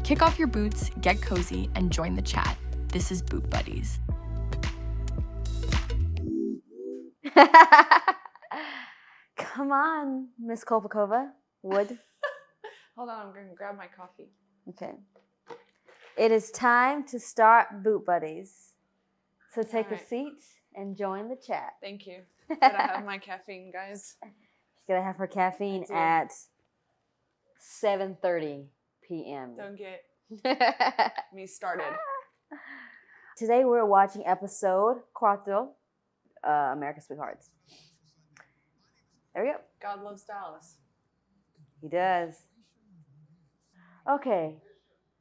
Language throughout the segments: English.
Kick off your boots, get cozy, and join the chat. This is Boot Buddies. Come on, Miss Kopakova. Wood. Hold on, I'm going to grab my coffee. Okay. It is time to start Boot Buddies. So take a seat and join the chat. Thank you. Gotta have my caffeine, guys. She's gonna have her caffeine at 7:30 p.m. Don't get me started. Today we're watching episode 4, America's Sweethearts. There we go. God loves Dallas. He does. Okay.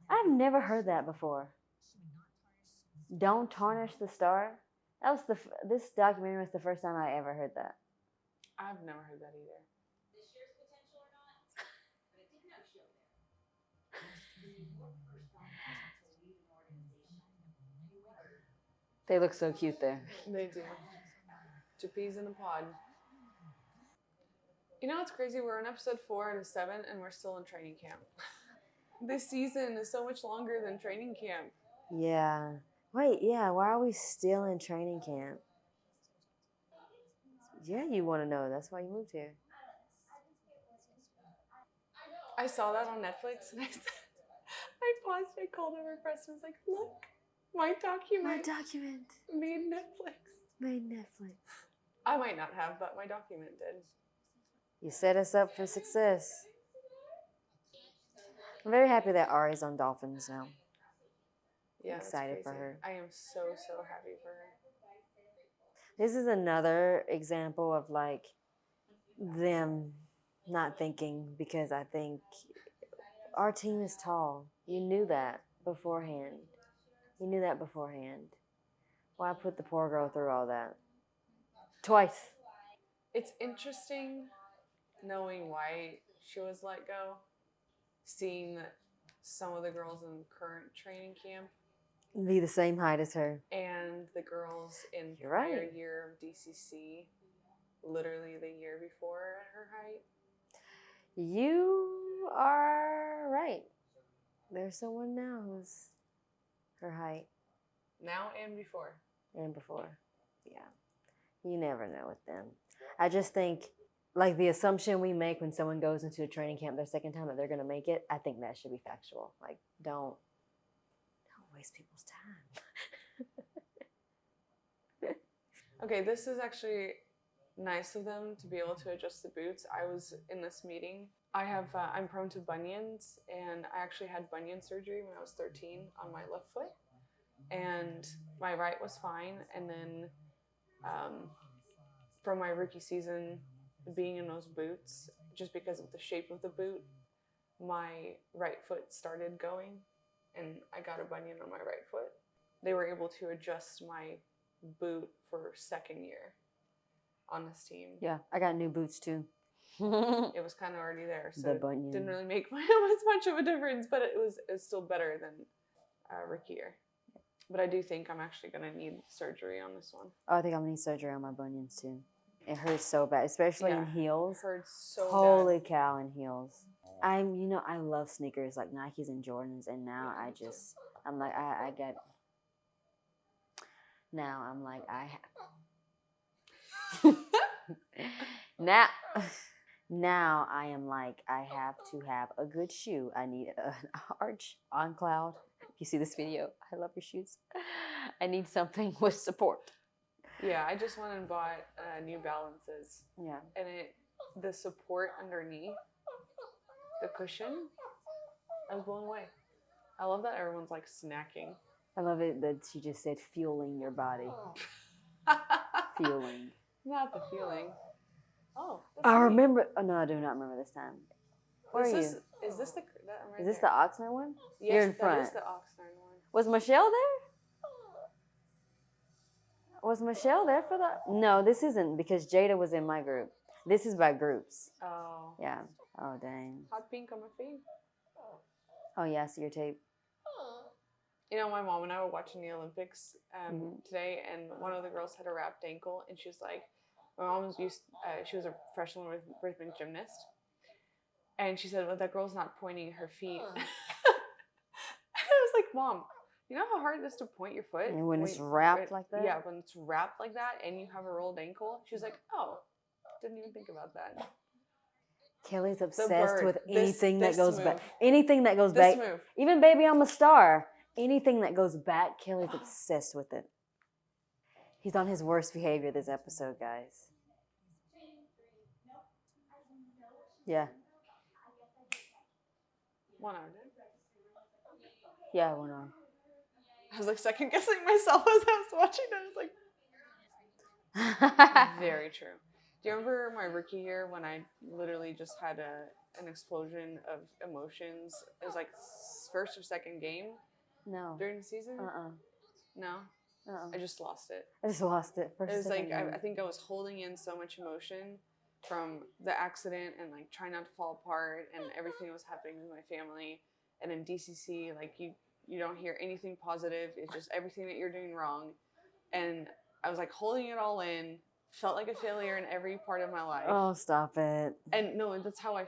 I've never heard that before. Don't tarnish the star. That was this documentary was the first time I ever heard that. I've never heard that either. They look so cute there. They do. 2 peas in a pod. You know what's crazy? We're on episode 4 out of 7 and we're still in training camp. This season is so much longer than training camp. Yeah. Wait, yeah, why are we still in training camp? Yeah, you want to know. That's why you moved here. I saw that on Netflix and I paused, I called over Preston, I was like, look, my document made Netflix. I might not have, but my document did. You set us up for success. I'm very happy that Ari's on Dolphins now. Yeah, Excited for her. I am so happy for her. This is another example of like them not thinking, because I think our team is tall. You knew that beforehand. Why put the poor girl through all that? Twice. It's interesting knowing why she was let go, seeing that some of the girls in current training camp Be the same height as her. and the girls in You're prior right. year of DCC, literally the year before at her height. You are right. There's someone now who's her height Now and before. and before. Yeah. You never know with them. I just think, like, the assumption we make when someone goes into a training camp their second time that they're going to make it, I think that should be factual. Like, don't waste people's time. Okay, this is actually nice of them to be able to adjust the boots. I was in this meeting. I'm prone to bunions, and I actually had bunion surgery when I was 13 on my left foot, and my right was fine. And then from my rookie season, being in those boots, just because of the shape of the boot, my right foot started going, and I got a bunion on my right foot. They were able to adjust my boot for second year on this team. Yeah, I got new boots too. It was kind of already there, so The it bunion. didn't really make as much of a difference, but it was still better than rookie year. But I do think I'm actually going to need surgery on this one. Oh, I think I'm going to need surgery on my bunions too. It hurts so bad, especially in heels. It hurts so Holy bad. cow, in heels. I love sneakers like Nikes and Jordans, and now I get. Now I'm like, now I am like, I have to have a good shoe. I need an Arch on Cloud. You see this video? I love your shoes. I need something with support. Yeah, I just went and bought New Balances. Yeah. And the support underneath, the cushion, I was blown away. I love that everyone's like snacking. I love it that she just said fueling your body. Fueling. Not the feeling. Oh. I remember. Oh, no, I do not remember this time. Where are you? Is this the? Is this the Oxnard one? Yes, You're in front. That is the Oxnard one. Was Michelle there? Was Michelle there for the? No, this isn't, because Jada was in my group. This is by groups. Oh. Yeah. Oh, dang. Hot pink on my feet. Oh, yeah, I see your tape. You know, my mom and I were watching the Olympics today, and one of the girls had a wrapped ankle, and she was like, my mom was she was a professional rhythmic gymnast, and she said, well, that girl's not pointing her feet. like, Mom, you know how hard it is to point your foot? And when it's wrapped like that? Yeah, when it's wrapped like that and you have a rolled ankle. She's like, oh, didn't even think about that. Kelly's obsessed bird. with anything that This goes move. back. Anything that goes This back. move. Even Baby I'm a Star. Anything that goes back, Kelly's obsessed with it. He's on his worst behavior this episode, guys. Yeah. 1 hour, dude. Yeah, 1 hour. I was like second guessing myself as I was watching it. I was like, very true. Do you remember my rookie year when I literally just had an explosion of emotions? It was like first or second game No. during the season. No, I just lost it. I just lost it. It was like I think I was holding in so much emotion from the accident and like trying not to fall apart and everything that was happening with my family. And in DCC, like you don't hear anything positive. It's just everything that you're doing wrong. And I was like holding it all in. Felt like a failure in every part of my life. Oh, stop it. And no, that's how it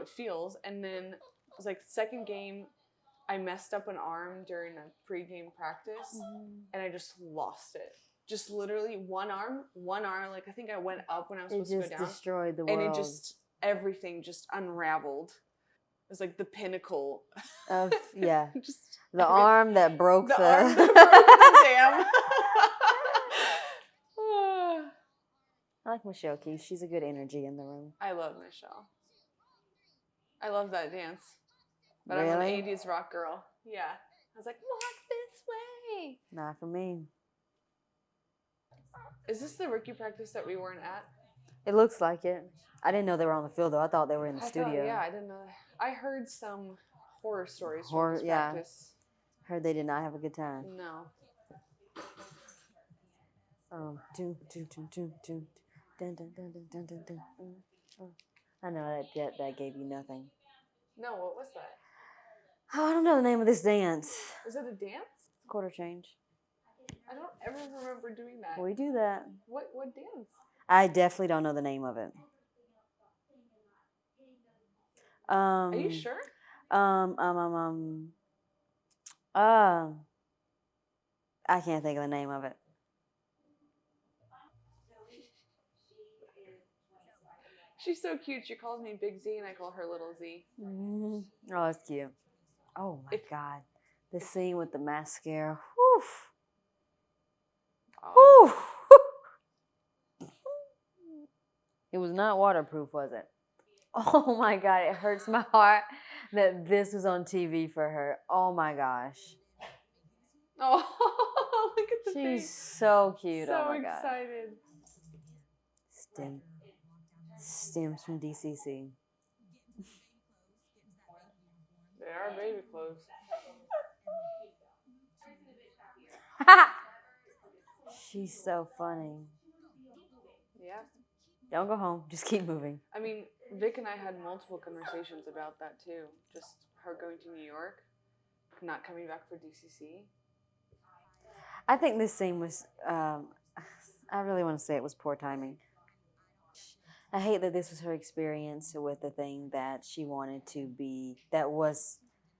feels. And then it was like second game, I messed up an arm during a pregame practice, and I just lost it. Just literally one arm. Like I think I went up when I was supposed to go down. It just destroyed the world. And everything just unraveled. It was like the pinnacle of just the arm that broke the arm that broke the dam. I like Michelle Keith. She's a good energy in the room. I love Michelle. I love that dance. But Really? I'm an 80s rock girl. Yeah. I was like, walk this way. Not for me. Is this the rookie practice that we weren't at? It looks like it. I didn't know they were on the field, though. I thought they were in the studio. Yeah, I didn't know that. I heard some horror stories from this practice. Heard they did not have a good time. No. Dun, dun, dun, dun, dun, dun, dun. I know that gave you nothing. No, what was that? Oh, I don't know the name of this dance. Is it a dance? Quarter change. I don't ever remember doing that. We do that. What dance? I definitely don't know the name of it. Are you sure? I can't think of the name of it. She's so cute. She calls me Big Z and I call her Little Z. Oh, that's cute. Oh my God. The scene with the mascara. Whew. Oh. Whew. It was not waterproof, was it? Oh my God. It hurts my heart that this was on TV for her. Oh my gosh. Oh, look at the face. She's so cute. So oh my God. excited. Stems from DCC. They are baby clothes. She's so funny. Yeah. Don't go home. Just keep moving. I mean, Vic and I had multiple conversations about that too. Just her going to New York, not coming back for DCC. I think this scene was, I really want to say it was poor timing. I hate that this was her experience with the thing that she wanted to be, that was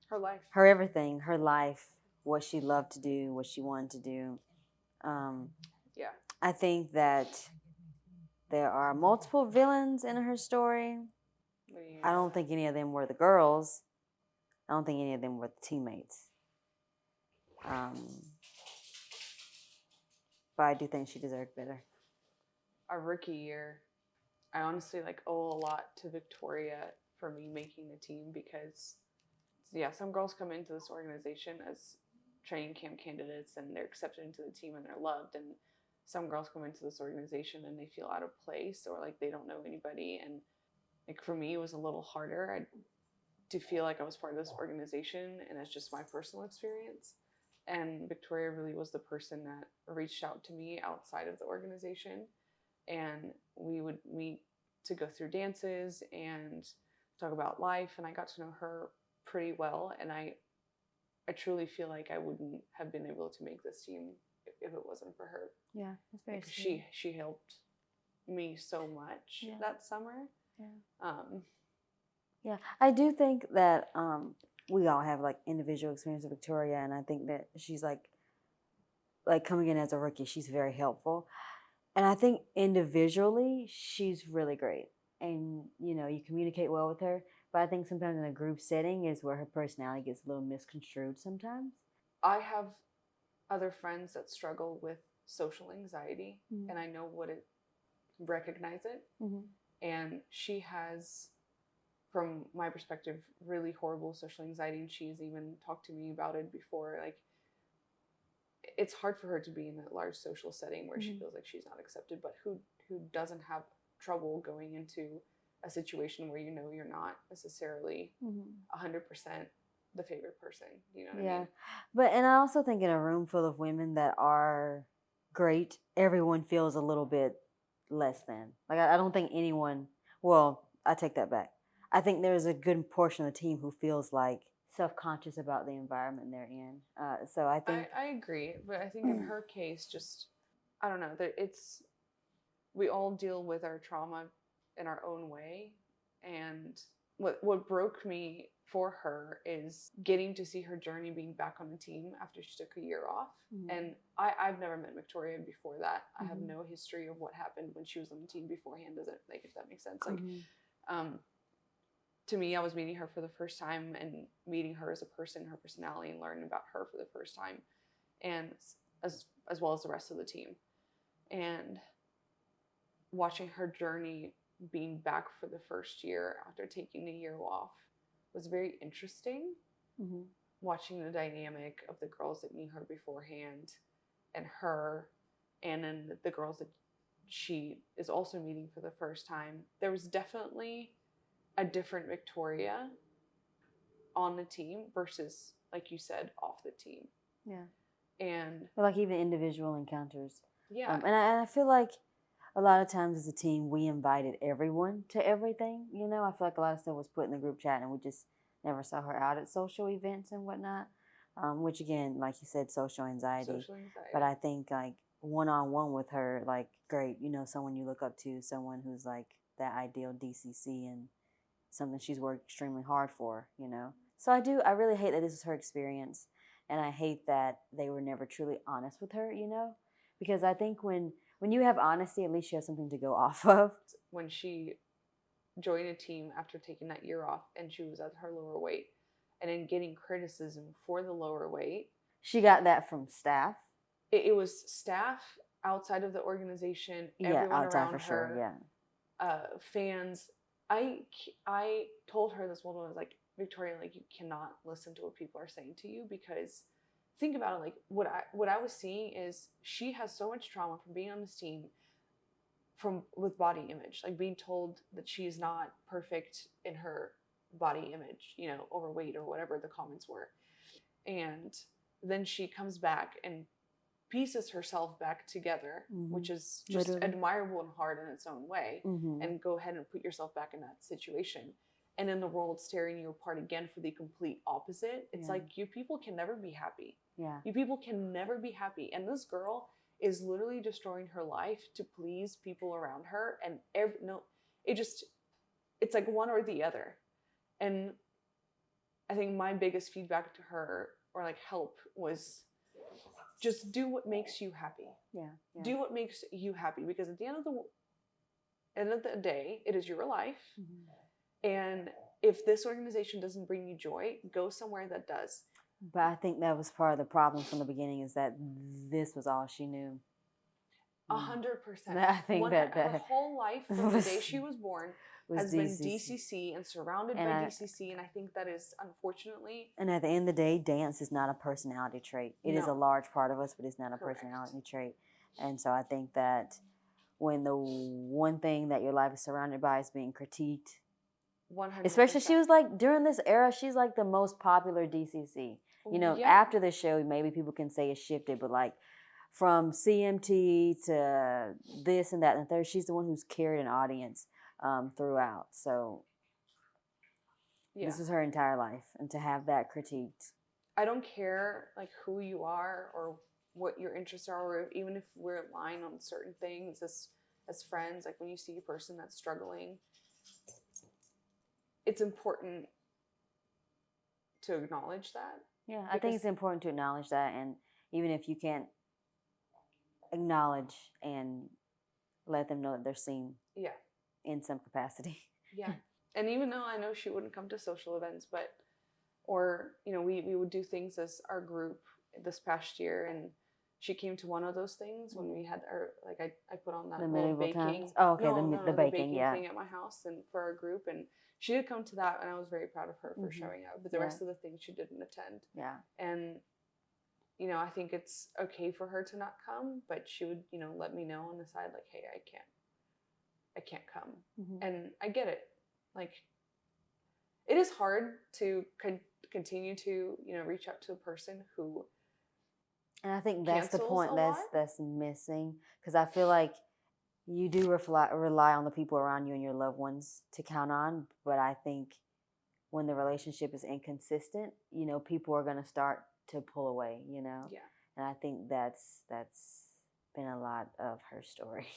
her life, her everything, her life, what she loved to do, what she wanted to do. Yeah. I think that there are multiple villains in her story. I don't think any of them were the girls. I don't think any of them were the teammates. But I do think she deserved better. Our rookie year, I honestly owe a lot to Victoria for me making the team because, some girls come into this organization as training camp candidates and they're accepted into the team and they're loved, and some girls come into this organization and they feel out of place or they don't know anybody, and for me it was a little harder to feel like I was part of this organization, and it's just my personal experience. And Victoria really was the person that reached out to me outside of the organization, and we would meet to go through dances and talk about life, and I got to know her pretty well, and I truly feel like I wouldn't have been able to make this team if it wasn't for her. Yeah, that's very sweet. She helped me so much that summer. Yeah. Yeah, I do think that we all have like individual experience with Victoria, and I think that she's like coming in as a rookie, she's very helpful. And I think individually, she's really great. And, you know, you communicate well with her. But I think sometimes in a group setting is where her personality gets a little misconstrued sometimes. I have other friends that struggle with social anxiety, Mhm. and I know what it, recognize it. Mm-hmm. And she has, from my perspective, really horrible social anxiety, and she's even talked to me about it before. Like, it's hard for her to be in a large social setting where she Mhm. feels like she's not accepted, but who doesn't have trouble going into a situation where you know you're not necessarily 100% the favorite person, you know what I Yeah. mean? But, and I also think in a room full of women that are great, everyone feels a little bit less than. Like, I don't think anyone, well, I take that back. I think there's a good portion of the team who feels like self-conscious about the environment they're in. So I think, I agree, but I think in her case, just, I don't know, that it's, we all deal with our trauma in our own way. And what broke me for her is getting to see her journey being back on the team after she took a year off. And I've never met Victoria before that. I have no history of what happened when she was on the team beforehand. Does it, like, if that makes sense? Like, to me, I was meeting her for the first time and meeting her as a person, her personality, and learning about her for the first time, and as well as the rest of the team. And watching her journey being back for the first year after taking a year off was very interesting. Watching the dynamic of the girls that knew her beforehand and her, and then the girls that she is also meeting for the first time. There was definitely a different Victoria on the team versus, like you said, off the team. yeah. And But like even individual encounters. yeah, And I feel like a lot of times as a team, we invited everyone to everything. You know, I feel like a lot of stuff was put in the group chat and we just never saw her out at social events and whatnot. Which again, like you said, social anxiety. social anxiety. But I think like one-on-one with her, like great, you know, someone you look up to, someone who's like that ideal DCC and something she's worked extremely hard for, you know. So I really hate that this is her experience. And I hate that they were never truly honest with her, you know, because I think when you have honesty, at least you have something to go off of. When she joined a team after taking that year off and she was at her lower weight and then getting criticism for the lower weight. She got that from staff. It was staff outside of the organization, everyone outside around for her, sure, yeah. Fans. I told her this one was like, Victoria, like, you cannot listen to what people are saying to you, because think about it, like what I was seeing is she has so much trauma from being on this team, with body image, like being told that she is not perfect in her body image, you know, overweight or whatever the comments were. And then she comes back and pieces herself back together, which is just admirable and hard in its own way. And go ahead and put yourself back in that situation. And then the world's tearing you apart again for the complete opposite. It's like, you people can never be happy. Yeah. You people can never be happy. And this girl is literally destroying her life to please people around her. And it's like one or the other. And I think my biggest feedback to her, or like help, was just do what makes you happy. Yeah. Do what makes you happy, because at the end of the day, it is your life. And if this organization doesn't bring you joy, go somewhere that does. But I think that was part of the problem from the beginning, is that this was all she knew. 100%. I think her whole life from the day she was born has been DCC and surrounded by DCC, and I think that is, unfortunately. And at the end of the day, dance is not a personality trait. It is a large part of us, but it's not a personality trait. And so I think that when the one thing that your life is surrounded by is being critiqued, 100%. especially she was like, during this era, she's like the most popular DCC. You know, after the show, maybe people can say it shifted, but like from CMT to this and that and the third, she's the one who's carried an audience throughout. So this is her entire life, and to have that critiqued. I don't care like who you are or what your interests are, or even if we're aligned on certain things as friends. Like, when you see a person that's struggling, it's important to acknowledge that. Yeah, I think it's important to acknowledge that, and even if you can't acknowledge and let them know that they're seen in some capacity. Yeah. And even though I know she wouldn't come to social events, but, or, you know, we would do things as our group this past year, and she came to one of those things when we had our, like, I put on that The little medieval baking. times? Oh, okay, the baking yeah. thing at my house and for our group, and she did come to that, and I was very proud of her for showing up, but the rest of the things she didn't attend. Yeah. And, you know, I think it's okay for her to not come, but she would, you know, let me know on the side, like, hey, I can't come. And I get it. Like, it is hard to continue to, you know, reach out to a person who, and I think that's the point lot. that's missing, because I feel like you do rely on the people around you and your loved ones to count on, but I think when the relationship is inconsistent, you know, people are going to start to pull away, you know? Yeah. And I think that's been a lot of her story.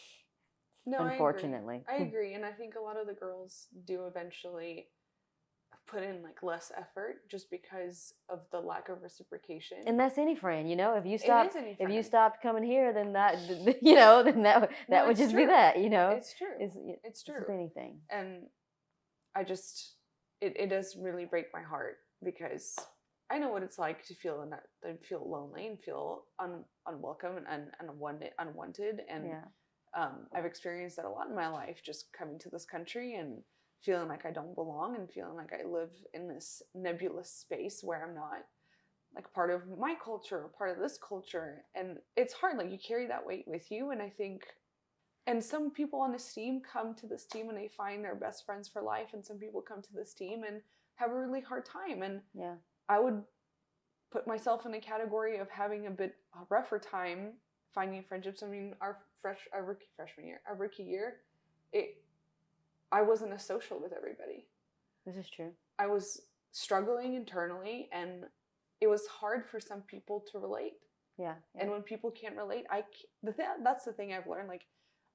No, unfortunately. I agree. And I think a lot of the girls do eventually put in like less effort just because of the lack of reciprocation. And that's any friend, you know. If you stopped coming here, then that, you know, then that would just be that, you know. It's true. It's true. It's with anything. And I just, it does really break my heart, because I know what it's like to feel lonely and feel unwelcome and unwanted. And I've experienced that a lot in my life, just coming to this country and feeling like I don't belong and feeling like I live in this nebulous space where I'm not like part of my culture or part of this culture. And it's hard, like you carry that weight with you. And I think, and some people on this team come to this team and they find their best friends for life. And some people come to this team and have a really hard time. And I would put myself in a category of having a bit rougher time finding friendships. I mean, our rookie year, I wasn't as social with everybody. This is true. I was struggling internally, and it was hard for some people to relate. Yeah. And when people can't relate, that's the thing I've learned. Like,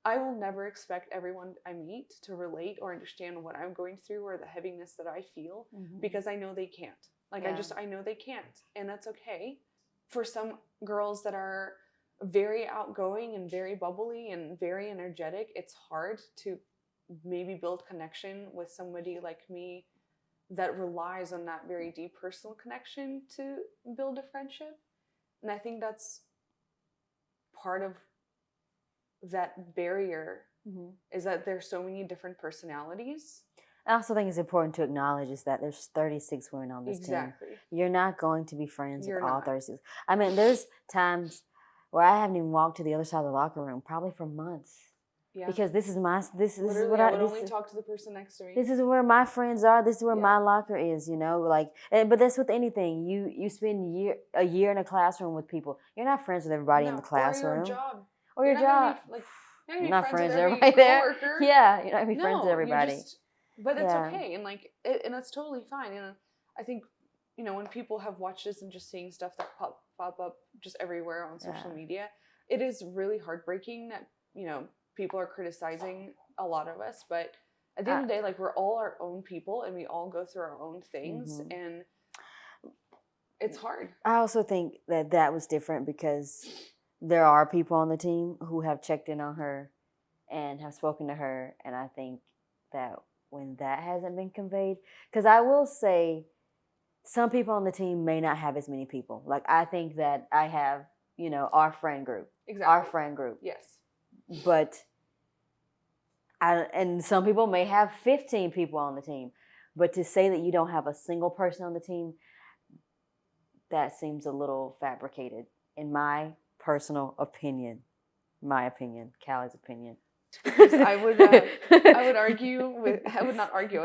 I will never expect everyone I meet to relate or understand what I'm going through or the heaviness that I feel, because I know they can't. Like, I know they can't, and that's okay. For some girls that are very outgoing and very bubbly and very energetic, it's hard to maybe build connection with somebody like me that relies on that very deep personal connection to build a friendship. And I think that's part of that barrier, is that there's so many different personalities. I also think it's important to acknowledge is that there's 36 women on this team. You're not going to be friends with all 36. I mean, there's times where I haven't even walked to the other side of the locker room, probably for months. Yeah. Because this is what I would only talk to the person next to me. This is where my friends are. This is where my locker is, you know, like. But that's with anything. You spend a year in a classroom with people. You're not friends with everybody in the classroom. Or your job. You're not friends with everybody there. Yeah, you're not gonna be friends with everybody. But it's okay, and like, and that's totally fine. And I think, you know, when people have watched this and just seeing stuff that pop up just everywhere on social media, it is really heartbreaking that, you know, people are criticizing a lot of us. But at the end of the day, like, we're all our own people and we all go through our own things, and it's hard. I also think that was different because there are people on the team who have checked in on her and have spoken to her, and I think that when that hasn't been conveyed, because I will say some people on the team may not have as many people. Like, I think that I have, you know, our friend group. Exactly. Our friend group. Yes. But and some people may have 15 people on the team. But to say that you don't have a single person on the team, that seems a little fabricated, in my personal opinion. My opinion, Callie's opinion. Because I would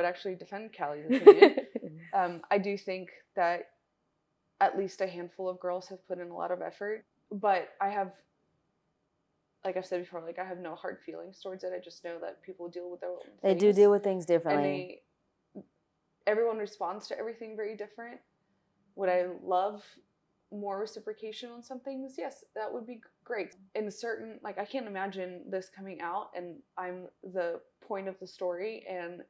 actually defend Callie's opinion. I do think that at least a handful of girls have put in a lot of effort, but I have, like I've said before, like, I have no hard feelings towards it. I just know that people deal with their own things. They do deal with things differently. And everyone responds to everything very different. Would I love more reciprocation on some things? Yes, that would be great. In a certain, like, I can't imagine this coming out and I'm the point of the story, and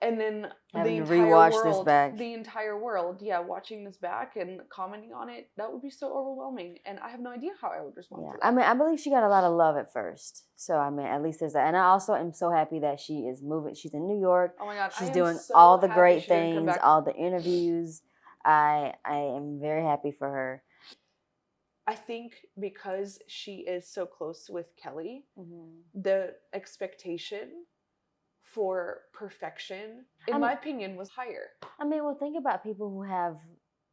And then Having to rewatch this back. the entire world, watching this back and commenting on it, that would be so overwhelming. And I have no idea how I would respond to that. I mean, I believe she got a lot of love at first. So, I mean, at least there's that. And I also am so happy that she is moving. She's in New York. Oh my God. She's doing all the great things, all the interviews. I am very happy for her. I think because she is so close with Kelly, Mm-hmm. the expectation for perfection, in my opinion, was higher. I mean, well, think about people who have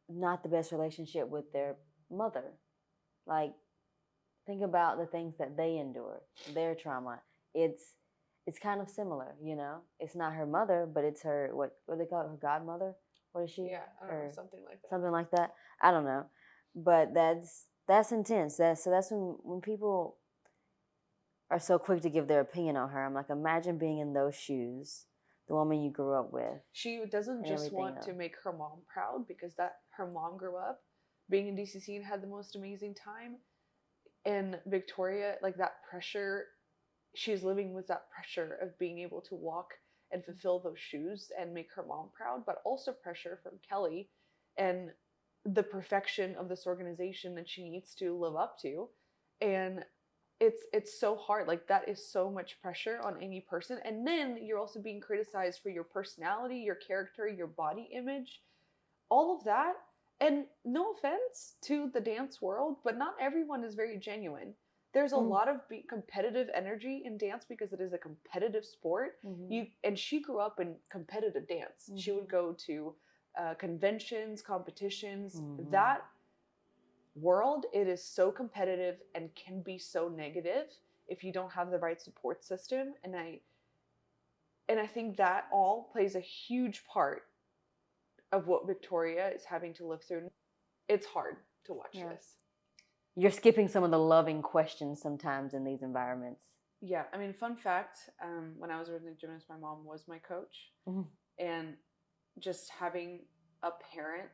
not the best relationship with their mother. Like, think about the things that they endure, their trauma. It's kind of similar, you know. It's not her mother, but it's her what do they call it? Her godmother? What is she? Yeah, I don't know, something like that. Something like that. I don't know, but that's intense. That's when people are so quick to give their opinion on her. I'm like, imagine being in those shoes, the woman you grew up with. She doesn't just want to make her mom proud because her mom grew up being in DCC and had the most amazing time. And Victoria, like that pressure, she's living with that pressure of being able to walk and fulfill those shoes and make her mom proud, but also pressure from Kelly and the perfection of this organization that she needs to live up to. And it's so hard. Like that is so much pressure on any person. And then you're also being criticized for your personality, your character, your body image, all of that. And no offense to the dance world, but not everyone is very genuine. There's a lot of competitive energy in dance because it is a competitive sport. Mm-hmm. And she grew up in competitive dance. Mm-hmm. She would go to conventions, competitions. Mm-hmm. That world, it is so competitive and can be so negative if you don't have the right support system. And I think that all plays a huge part of what Victoria is having to live through. It's hard to watch this. You're skipping some of the loving questions sometimes in these environments. Yeah, I mean, fun fact, when I was originally a gymnast, my mom was my coach. Mm-hmm. And just having a parent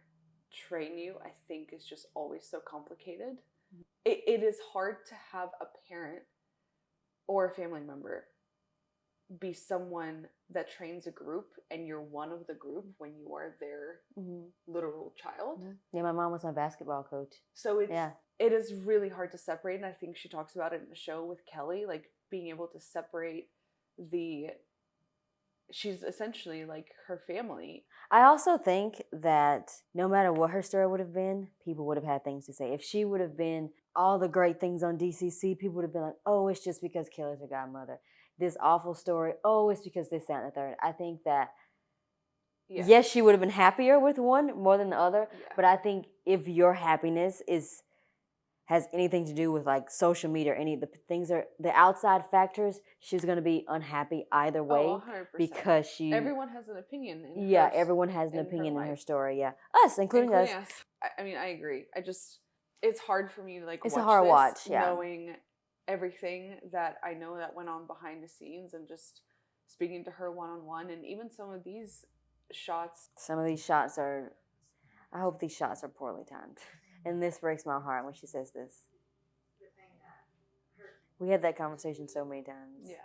train you, I think, is just always so complicated. Mm-hmm. It is hard to have a parent or a family member be someone that trains a group and you're one of the group when you are their literal child. Mm-hmm. Yeah, my mom was my basketball coach. So it is really hard to separate, and I think she talks about it in the show with Kelly, like being able to separate she's essentially like her family. I also think that no matter what her story would have been, people would have had things to say. If she would have been all the great things on DCC, people would have been like, oh, it's just because Kelly's her godmother. This awful story, oh, it's because this, that, and the third. I think that, yes, she would have been happier with one more than the other, but I think if your happiness has anything to do with like social media or any of the things the outside factors, she's going to be unhappy either way. 100%. Because everyone has an opinion. Everyone has an opinion in her story. Yeah, us, including us. I mean, I agree. It's hard for me to like. It's a hard watch. Yeah, knowing everything that I know that went on behind the scenes and just speaking to her one-on-one, and even some of these shots. Some of these shots are. I hope these shots are poorly timed. And this breaks my heart when she says this. We had that conversation so many times. Yeah.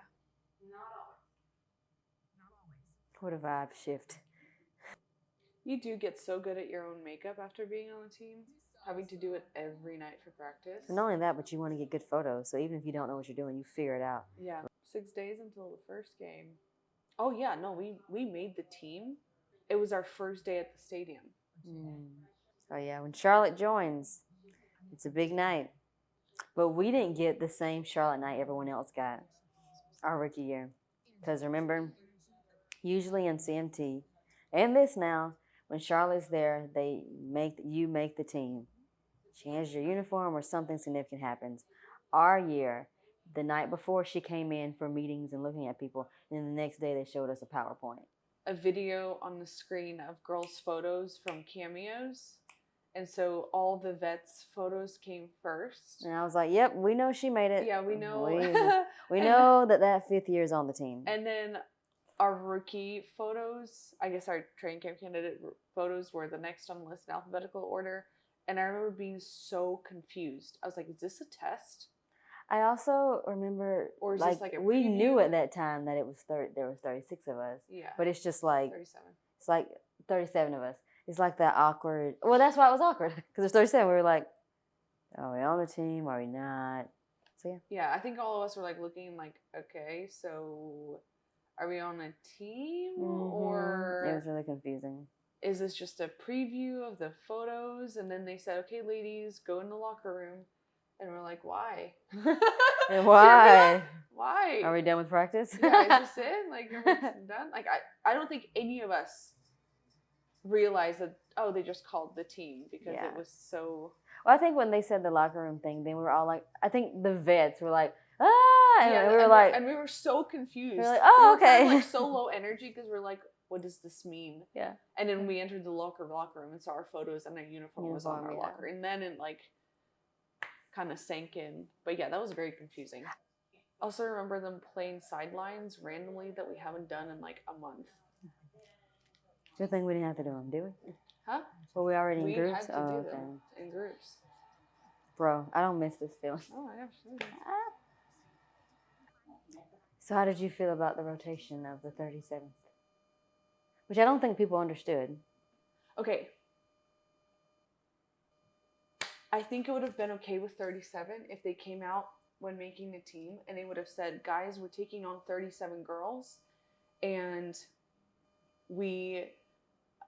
What a vibe shift. You do get so good at your own makeup after being on the team, having to do it every night for practice. And not only that, but you want to get good photos. So even if you don't know what you're doing, you figure it out. Yeah. 6 days until the first game. Oh, yeah. No, we made the team. It was our first day at the stadium. Oh, yeah. When Charlotte joins, it's a big night. But we didn't get the same Charlotte night everyone else got our rookie year. Because remember, usually in CMT, and this now, when Charlotte's there, you make the team. She hands your uniform or something significant happens. Our year, the night before she came in for meetings and looking at people, and then the next day they showed us a PowerPoint. A video on the screen of girls' photos from cameos. And so all the vets' photos came first. And I was like, yep, we know she made it. Yeah, we know. We know that fifth year is on the team. And then our rookie photos, I guess our training camp candidate photos were the next on the list in alphabetical order. And I remember being so confused. I was like, is this a test? I also remember, Or is like, this like a we knew preview? at that time that it was there was 36 of us. Yeah. But it's just like, 37. it's like 37 of us. It's like that awkward. Well, that's why it was awkward, because there's 37. We were like, are we on the team? Are we not? So, yeah. Yeah, I think all of us were like looking like, okay, so are we on a team It was or really confusing. is this just a preview of the photos? And then they said, okay, ladies, go in the locker room. And we're like, why? And why? Why? Are we done with practice? Yeah, is this it? Like, are we done? Like, I don't think any of us realized that, oh, they just called the team because Yeah. it was so... Well, I think when they said the locker room thing, then we were all like, I think the vets were like, ah, and we were like, and we were so confused. we were like, oh, we were okay. kind of like so low energy because we're like, what does this mean? Yeah. And then we entered the locker room and saw our photos and our uniform was on our yeah. locker. And then it like kind of sank in. But yeah, that was very confusing. Also remember them playing sidelines randomly that we haven't done in like a month. Good thing we didn't have to do them, did we? Huh? Were we already in We groups? had to do them in groups. Bro, I don't miss this feeling. Oh, yeah, sure. So how did you feel about the rotation of the 37th? Which I don't think people understood. Okay. I think it would have been okay with 37 if they came out when making the team and they would have said, guys, we're taking on 37 girls and we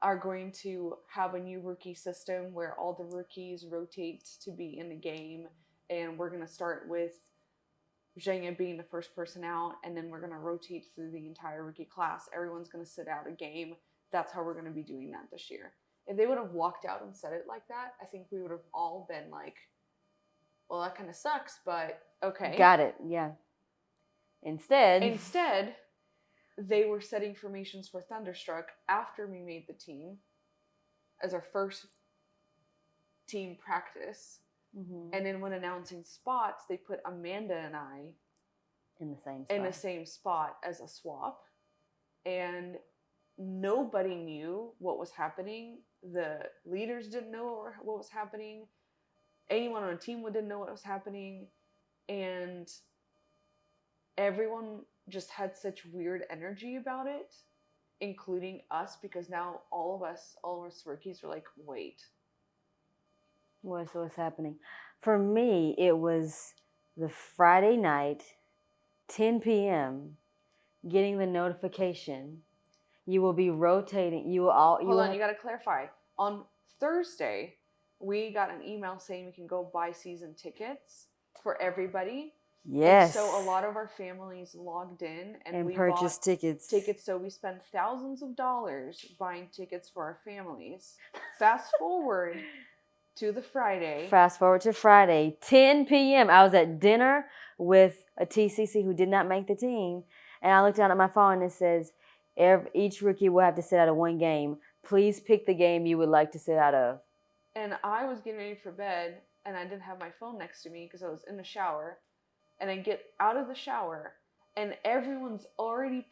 are going to have a new rookie system where all the rookies rotate to be in the game, and we're going to start with Zhenya being the first person out, and then we're going to rotate through the entire rookie class. Everyone's going to sit out a game. That's how we're going to be doing that this year. If they would have walked out and said it like that, I think we would have all been like, well, that kind of sucks, but okay. Got it, yeah. Instead, they were setting formations for Thunderstruck after we made the team as our first team practice. Mm-hmm. And then when announcing spots, they put Amanda and I in the same spot as a swap. And nobody knew what was happening. The leaders didn't know what was happening. Anyone on the team didn't know what was happening. And everyone just had such weird energy about it, including us, because now all of us rookies were like, wait. What's happening? For me, it was the Friday night, 10 p.m., getting the notification. You will be rotating. You got to clarify. On Thursday, we got an email saying we can go buy season tickets for everybody. Yes. And so a lot of our families logged in and we purchased tickets. So we spent thousands of dollars buying tickets for our families. Fast forward to Friday, 10 p.m. I was at dinner with a TCC who did not make the team. And I looked down at my phone and it says, each rookie will have to sit out of one game. Please pick the game you would like to sit out of. And I was getting ready for bed and I didn't have my phone next to me because I was in the shower. And I get out of the shower and everyone's already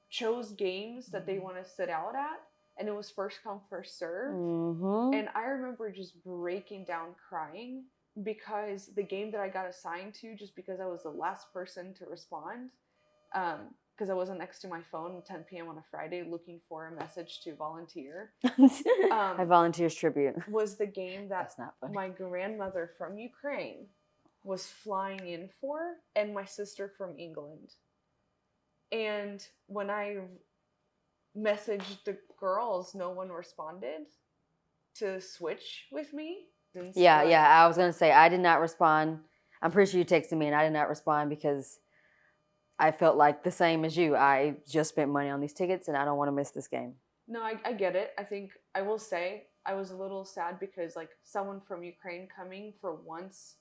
chose games that they want to sit out at. And it was first come, first serve. Mm-hmm. And I remember just breaking down crying because the game that I got assigned to, just because I was the last person to respond, because I wasn't next to my phone at 10 p.m. on a Friday looking for a message to volunteer. I volunteers tribute. Was the game that That's not funny. My grandmother from Ukraine was flying in for, and my sister from England. And when I messaged the girls, no one responded to switch with me. Yeah, I was going to say, I did not respond. I'm pretty sure you texted me, and I did not respond because I felt like the same as you. I just spent money on these tickets, and I don't want to miss this game. No, I get it. I think, I will say, I was a little sad because, like, someone from Ukraine coming for once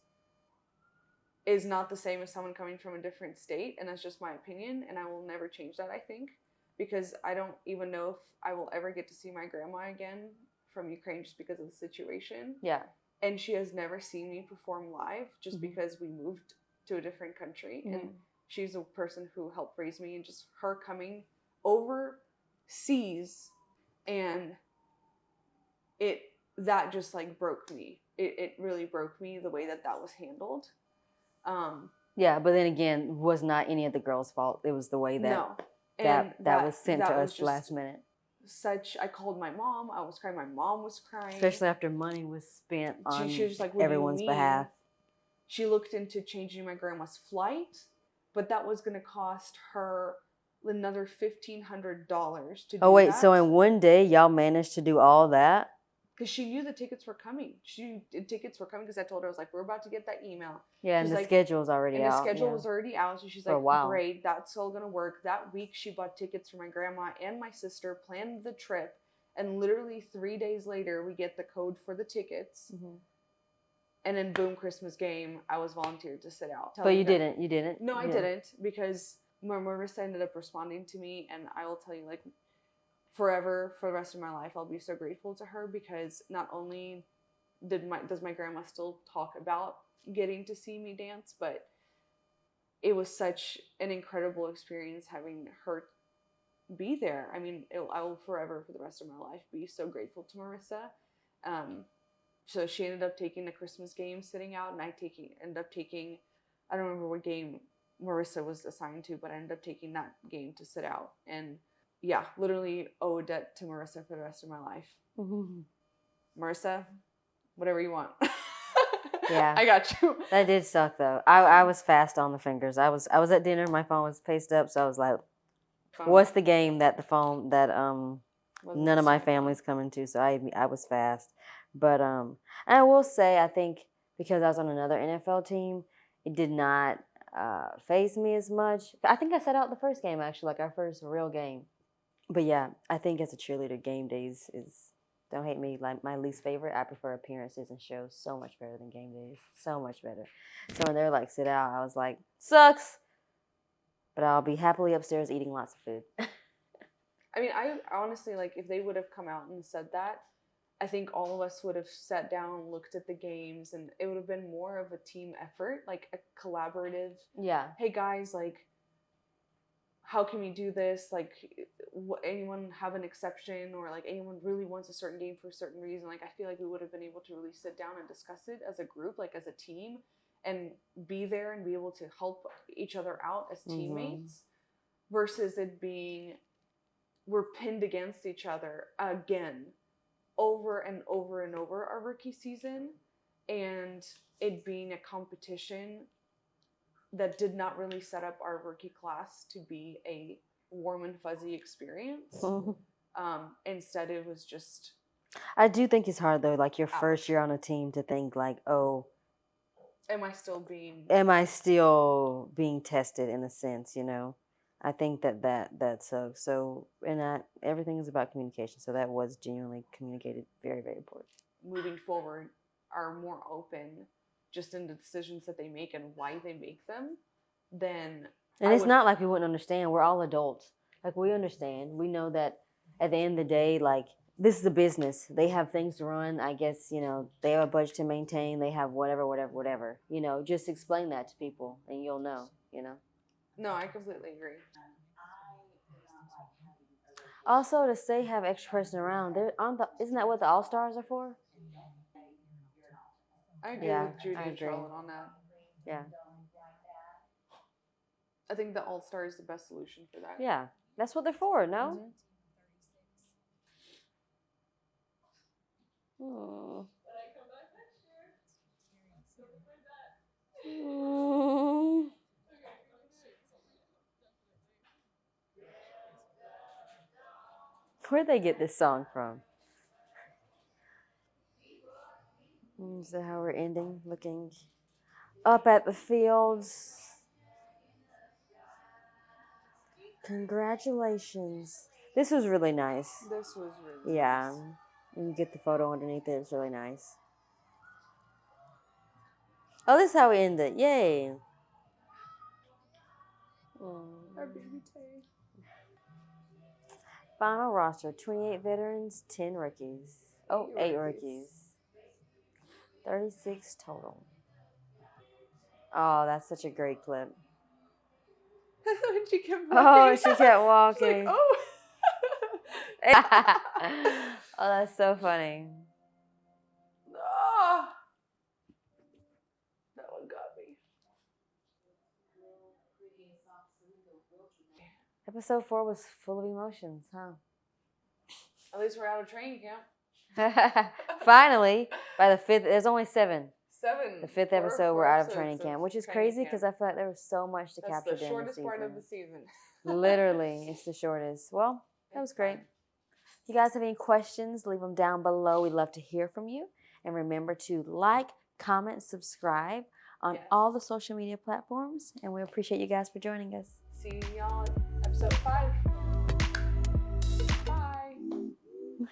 is not the same as someone coming from a different state, and that's just my opinion, and I will never change that, I think, because I don't even know if I will ever get to see my grandma again from Ukraine just because of the situation. Yeah. And she has never seen me perform live just because we moved to a different country, and she's a person who helped raise me, and just her coming overseas, and that just like broke me. It really broke me the way that was handled. Yeah, but then again, was not any of the girls' fault. It was the way that No. that was sent that to was us just last minute. I called my mom. I was crying. My mom was crying. Especially after money was spent on she was just like, what everyone's do you mean? behalf. She looked into changing my grandma's flight, but that was going to cost her another $1,500 to do Oh wait, that. so in one day y'all managed to do all that? Because she knew the tickets were coming. Tickets were coming because I told her, I was like, we're about to get that email. Yeah, She's and the like, schedule's already and out. the schedule yeah. was already out. So she's For a like, while. great, that's all gonna work. That week she bought tickets for my grandma and my sister, planned the trip, and literally 3 days later we get the code for the tickets. Mm-hmm. And then boom, Christmas game, I was volunteered to sit out. But you didn't. No, I didn't, because Marissa ended up responding to me, and I will tell you, like, forever, for the rest of my life, I'll be so grateful to her, because not only does my grandma still talk about getting to see me dance, but it was such an incredible experience having her be there. I mean, I will forever, for the rest of my life, be so grateful to Marissa. So she ended up taking the Christmas game sitting out, and I ended up taking, I don't remember what game Marissa was assigned to, but I ended up taking that game to sit out. And yeah, literally owe a debt to Marissa for the rest of my life. Mm-hmm. Marissa, whatever you want. Yeah, I got you. That did suck though. I was fast on the fingers. I was at dinner. My phone was paced up, so I was like, "What's the game that none of my family's coming to?" So I was fast, but and I will say, I think because I was on another NFL team, it did not faze me as much. I think I sat out the first game, actually, like our first real game. But yeah, I think as a cheerleader, game days is, don't hate me, like my least favorite. I prefer appearances and shows so much better than game days. So much better. So when they're like, sit out, I was like, sucks. But I'll be happily upstairs eating lots of food. I mean, I honestly, like, if they would have come out and said that, I think all of us would have sat down, looked at the games, and it would have been more of a team effort, like a collaborative. Yeah. Hey guys, like, how can we do this? Like, anyone have an exception, or like anyone really wants a certain game for a certain reason? Like, I feel like we would have been able to really sit down and discuss it as a group, like as a team, and be there and be able to help each other out as teammates, versus it being, we're pinned against each other again, over and over and over our rookie season, and it being a competition that did not really set up our rookie class to be a warm and fuzzy experience. Instead, it was just... I do think it's hard though, like your first year on a team, to think like, oh, am I still being tested in a sense, you know? I think that sucks. So, and everything is about communication. So that was genuinely communicated, very, very important. Moving forward, are more open just in the decisions that they make and why they make them, then... And it's not like we wouldn't understand. We're all adults. Like, we understand. We know that at the end of the day, like, this is a business. They have things to run. I guess, you know, they have a budget to maintain. They have whatever. You know, just explain that to people and you'll know, you know. No, I completely agree. Also, to say have extra person around, isn't that what the All-Stars are for? I agree with Judy and Charlotte on that. Yeah. I think the All-Star is the best solution for that. Yeah, that's what they're for, no? Mm-hmm. Where'd they get this song from? Is that how we're ending? Looking up at the fields. Congratulations. This was really nice. This was really nice. nice. And you get the photo underneath it. It's really nice. Oh, this is how we end it. Yay. Our baby Tay. Final roster, 28 veterans, 10 rookies. Oh, 8 rookies. 36 total. Oh, that's such a great clip. When she kept walking. Oh, she kept walking. Like, oh. Oh, that's so funny. Ah. That one got me. Episode 4 was full of emotions, huh? At least we're out of training camp. Finally, by the 5th, there's only 7. 7. The 5th episode, we're out of training camp, which is crazy camp. because I feel like there was so much to That's capture the during shortest the season. part of the season. Literally, it's the shortest. Well, that was great. If you guys have any questions, leave them down below. We'd love to hear from you. And remember to like, comment, subscribe on all the social media platforms. And we appreciate you guys for joining us. See y'all in episode 5.